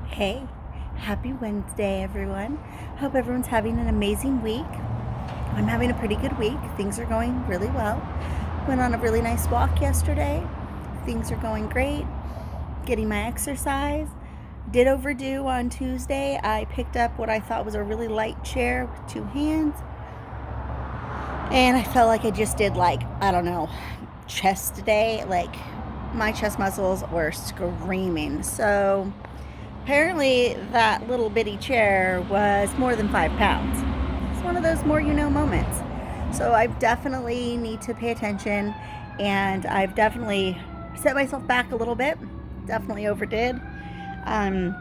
Hey, happy Wednesday, everyone. Hope everyone's having an amazing week. I'm having a pretty good week. Things are going really well. Went on a really nice walk yesterday. Things are going great. Getting my exercise. Did overdo on Tuesday. I picked up what I thought was a really light chair with two hands. And I felt like I just did, I don't know, chest today. Like, my chest muscles were screaming. So apparently, that little bitty chair was more than 5 pounds. It's one of those more you know moments. So I definitely need to pay attention, and I've definitely set myself back a little bit. Definitely overdid. But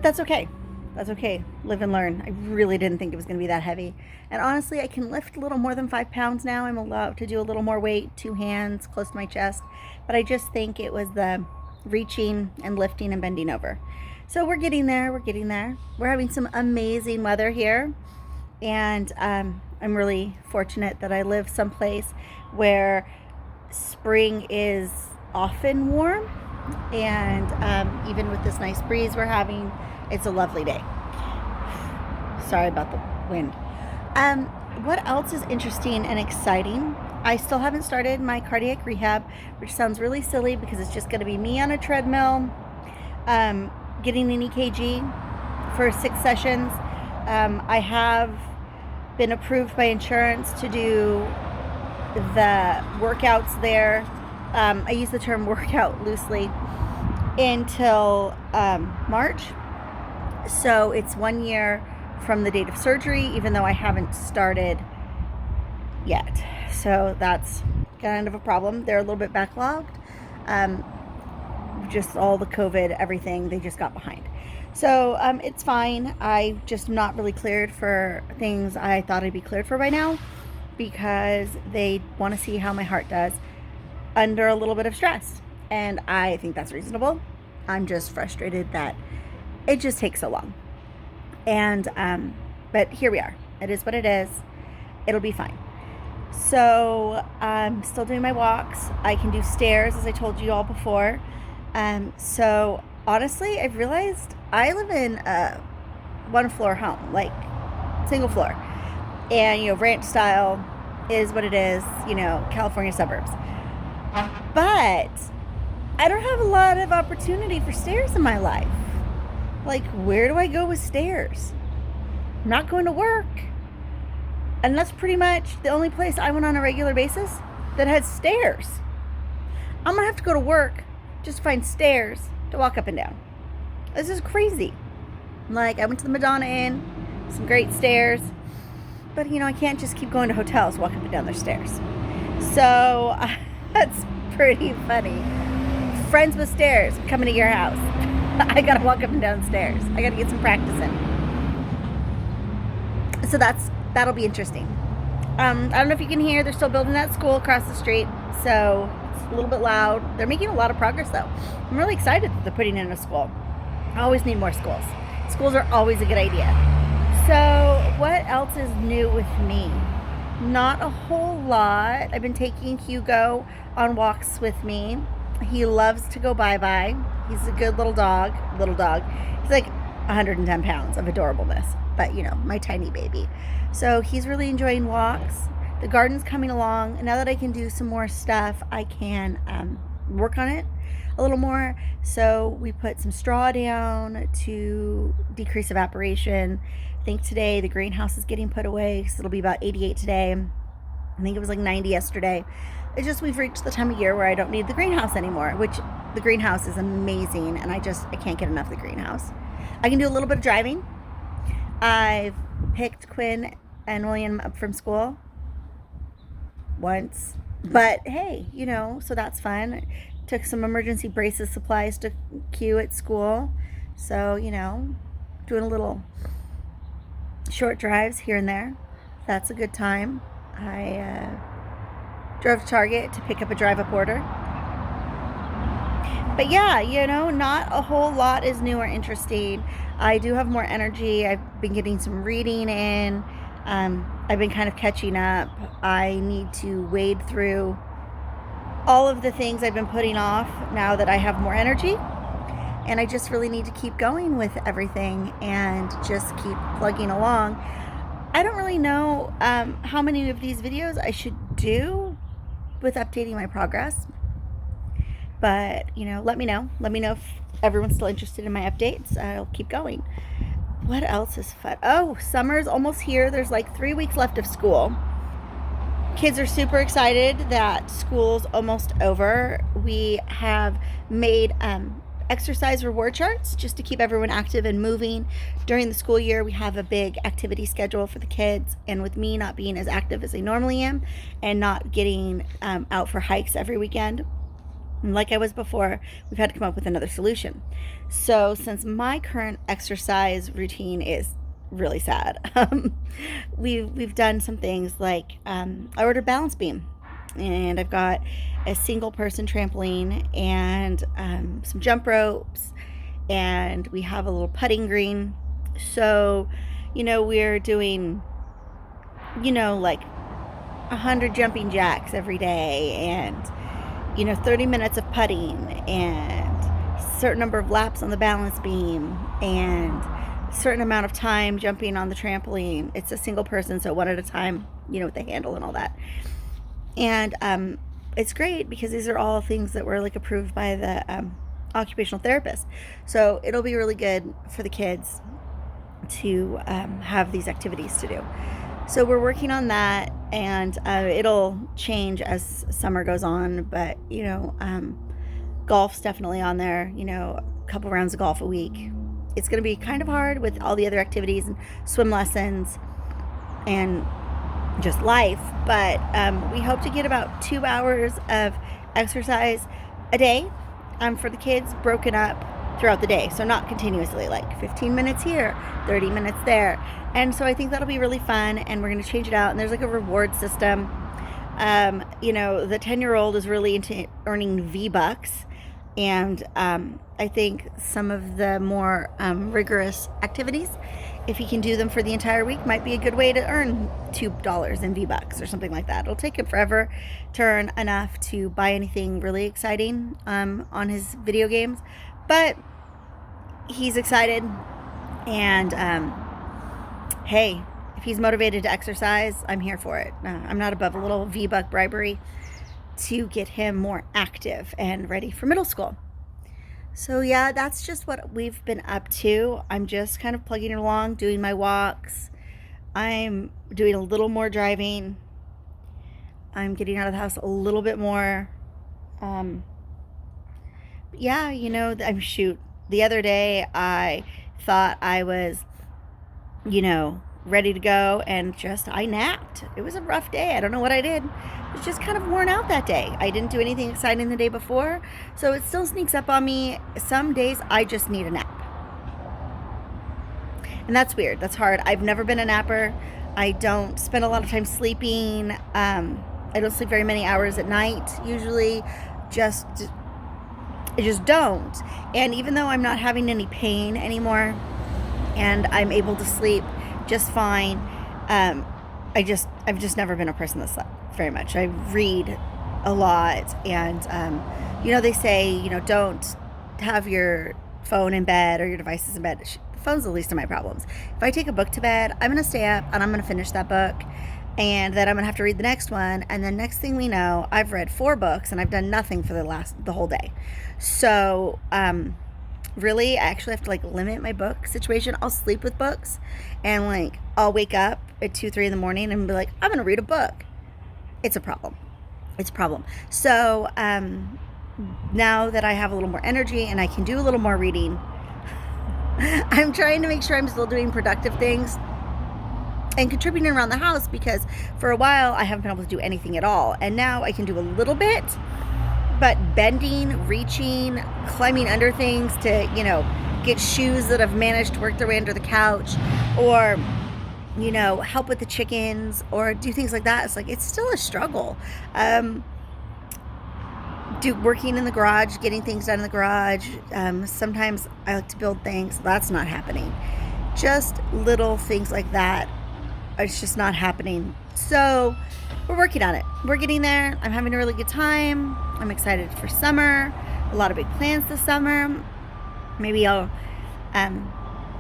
that's okay. That's okay. Live and learn. I really didn't think it was going to be that heavy. And honestly, I can lift a little more than 5 pounds now. I'm allowed to do a little more weight, two hands close to my chest. But I just think it was the reaching and lifting and bending over. So we're getting there. We're getting there. We're having some amazing weather here. And I'm really fortunate that I live someplace where spring is often warm. And even with this nice breeze we're having, it's a lovely day. Sorry about the wind. What else is interesting and exciting? I still haven't started my cardiac rehab, which sounds really silly because it's just going to be me on a treadmill, getting an EKG for 6 sessions. I have been approved by insurance to do the workouts there. I use the term workout loosely until March. So it's 1 year from the date of surgery, even though I haven't started yet. So that's kind of a problem. They're a little bit backlogged. Just all the COVID, everything, they just got behind. So it's fine. I just not really cleared for things I thought I'd be cleared for by now, because they want to see how my heart does under a little bit of stress. And I think that's reasonable. I'm just frustrated that it just takes so long. And but here we are. It is what it is. It'll be fine. So I'm still doing my walks. I can do stairs, as I told you all before. So honestly, I've realized I live in a one-floor home, like single floor, and ranch style is what it is. California suburbs. But I don't have a lot of opportunity for stairs in my life. Like, where do I go with stairs? I'm not going to work. And that's pretty much the only place I went on a regular basis that has stairs. I'm going to have to go to work just to find stairs to walk up and down. This is crazy. Like, I went to the Madonna Inn, some great stairs. But, I can't just keep going to hotels, walk up and down their stairs. So, that's pretty funny. Friends with stairs coming to your house. I gotta walk up and down stairs. I gotta get some practice in. So that'll be interesting. I don't know if you can hear, they're still building that school across the street, so it's a little bit loud. They're making a lot of progress though. I'm really excited that they're putting in a school. I always need more schools. Schools are always a good idea. So what else is new with me? Not a whole lot. I've been taking Hugo on walks with me. He loves to go bye-bye. He's a good little dog. He's like 110 pounds of adorableness, but my tiny baby. So he's really enjoying walks. The garden's coming along. Now that I can do some more stuff, I can work on it a little more. So we put some straw down to decrease evaporation. I think today the greenhouse is getting put away, so it'll be about 88 today. I think it was like 90 yesterday. It's just we've reached the time of year where I don't need the greenhouse anymore, which the greenhouse is amazing, and I can't get enough of the greenhouse. I can do a little bit of driving. I've picked Quinn and William up from school once, but hey, so that's fun. Took some emergency braces supplies to Q at school, so doing a little short drives here and there. That's a good time. I drove to Target to pick up a drive-up order. But yeah, not a whole lot is new or interesting. I do have more energy. I've been getting some reading in. I've been kind of catching up. I need to wade through all of the things I've been putting off now that I have more energy. And I just really need to keep going with everything and just keep plugging along. I don't really know how many of these videos I should do with updating my progress. But, let me know. Let me know if everyone's still interested in my updates. I'll keep going. What else is fun? Oh, summer's almost here. There's like 3 weeks left of school. Kids are super excited that school's almost over. We have made exercise reward charts just to keep everyone active and moving. During the school year, we have a big activity schedule for the kids. And with me not being as active as I normally am and not getting out for hikes every weekend, like I was before, we've had to come up with another solution. So since my current exercise routine is really sad, we've done some things like I ordered balance beam, and I've got a single person trampoline and some jump ropes, and we have a little putting green. So we're doing like 100 jumping jacks every day, and 30 minutes of putting, and a certain number of laps on the balance beam, and a certain amount of time jumping on the trampoline. It's a single person, so one at a time, with the handle and all that. And it's great because these are all things that were like approved by the occupational therapist. So it'll be really good for the kids to have these activities to do. So we're working on that, and it'll change as summer goes on. But, golf's definitely on there, a couple rounds of golf a week. It's going to be kind of hard with all the other activities and swim lessons and just life. But we hope to get about 2 hours of exercise a day for the kids, broken up throughout the day. So not continuously, like 15 minutes here, 30 minutes there. And so I think that'll be really fun, and we're going to change it out. And there's like a reward system. The 10-year-old is really into earning V-Bucks. And I think some of the more rigorous activities, if he can do them for the entire week, might be a good way to earn $2 in V-Bucks or something like that. It'll take him forever to earn enough to buy anything really exciting on his video games. But he's excited, and hey, if he's motivated to exercise, I'm here for it. I'm not above a little V-Buck bribery to get him more active and ready for middle school. So yeah, that's just what we've been up to. I'm just kind of plugging it along, doing my walks. I'm doing a little more driving. I'm getting out of the house a little bit more. Yeah, I'm the other day I thought I was, ready to go, and I napped. It was a rough day. I don't know what I did. I was just kind of worn out that day. I didn't do anything exciting the day before, so it still sneaks up on me. Some days I just need a nap. And that's weird. That's hard. I've never been a napper. I don't spend a lot of time sleeping. I don't sleep very many hours at night, usually. I just don't. And even though I'm not having any pain anymore, and I'm able to sleep just fine, I've just never been a person that slept very much. I read a lot, and they say don't have your phone in bed or your devices in bed. The phone's the least of my problems. If I take a book to bed, I'm gonna stay up and I'm gonna finish that book, and then I'm gonna have to read the next one, and then next thing we know, I've read 4 books and I've done nothing for the whole day. So really, I actually have to limit my book situation. I'll sleep with books, and I'll wake up at 2-3 in the morning and be like, I'm gonna read a book. It's a problem. So now that I have a little more energy and I can do a little more reading, I'm trying to make sure I'm still doing productive things and contributing around the house, because for a while I haven't been able to do anything at all, and now I can do a little bit. But bending, reaching, climbing under things to, get shoes that have managed to work their way under the couch, or, help with the chickens, or do things like that. It's still a struggle. Working in the garage, getting things done in the garage. Sometimes I like to build things. That's not happening. Just little things like that. It's just not happening. So we're working on it. We're getting there. I'm having a really good time. I'm excited for summer. A lot of big plans this summer. Maybe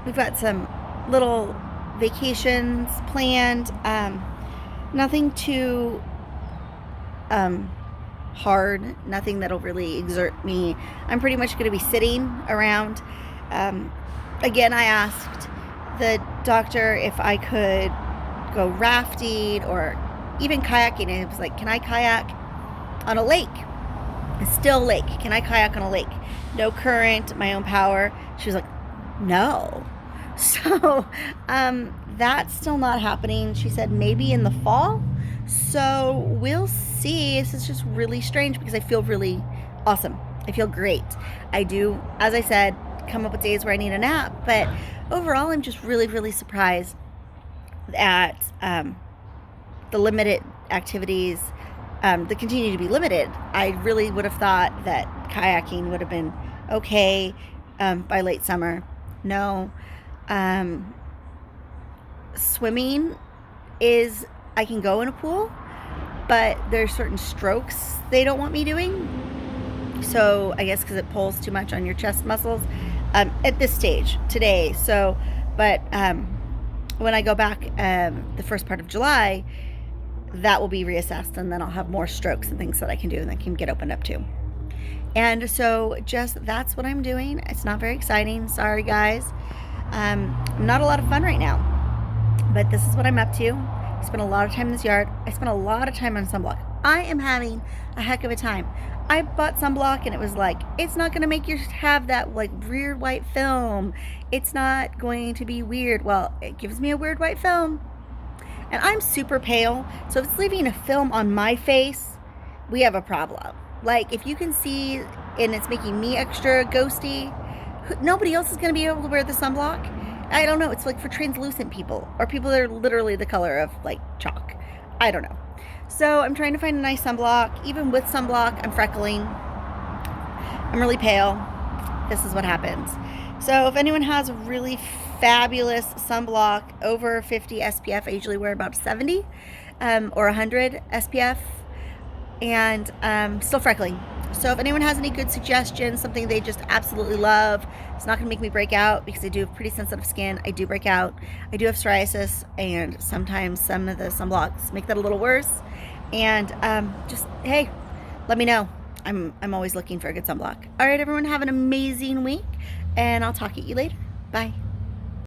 we've got some little vacations planned. Nothing too hard, nothing that'll really exert me. I'm pretty much going to be sitting around. Again, I asked the doctor if I could go rafting or even kayaking, and it was like, can I kayak on a lake? A still lake. Can I kayak on a lake? No current, my own power. She was like, no. So that's still not happening. She said maybe in the fall. So we'll see. This is just really strange because I feel really awesome. I feel great. I do, as I said, come up with days where I need a nap, but overall I'm just really, really surprised at the limited activities that continue to be limited. I really would have thought that kayaking would have been okay by late summer. No. Swimming is, I can go in a pool, but there's certain strokes they don't want me doing. So I guess because it pulls too much on your chest muscles at this stage today. So, but when I go back the first part of July, that will be reassessed, and then I'll have more strokes and things that I can do and that can get opened up to. And so just that's what I'm doing. It's not very exciting. Sorry, guys. Not a lot of fun right now, but this is what I'm up to. I spent a lot of time in this yard. I spent a lot of time on sunblock. I am having a heck of a time. I bought sunblock and it was like, it's not going to make you have that like weird white film. It's not going to be weird. Well, it gives me a weird white film. And I'm super pale, so if it's leaving a film on my face, we have a problem. Like, if you can see and it's making me extra ghosty, nobody else is going to be able to wear the sunblock. I don't know. It's like for translucent people or people that are literally the color of like chalk. I don't know. So I'm trying to find a nice sunblock. Even with sunblock, I'm freckling. I'm really pale. This is what happens. So if anyone has a really fabulous sunblock over 50 SPF, I usually wear about 70 or 100 SPF, and still freckling. So if anyone has any good suggestions, something they just absolutely love, it's not going to make me break out because I do have pretty sensitive skin. I do break out. I do have psoriasis, and sometimes some of the sunblocks make that a little worse. And just, hey, let me know. I'm always looking for a good sunblock. All right, everyone, have an amazing week, and I'll talk to you later. Bye.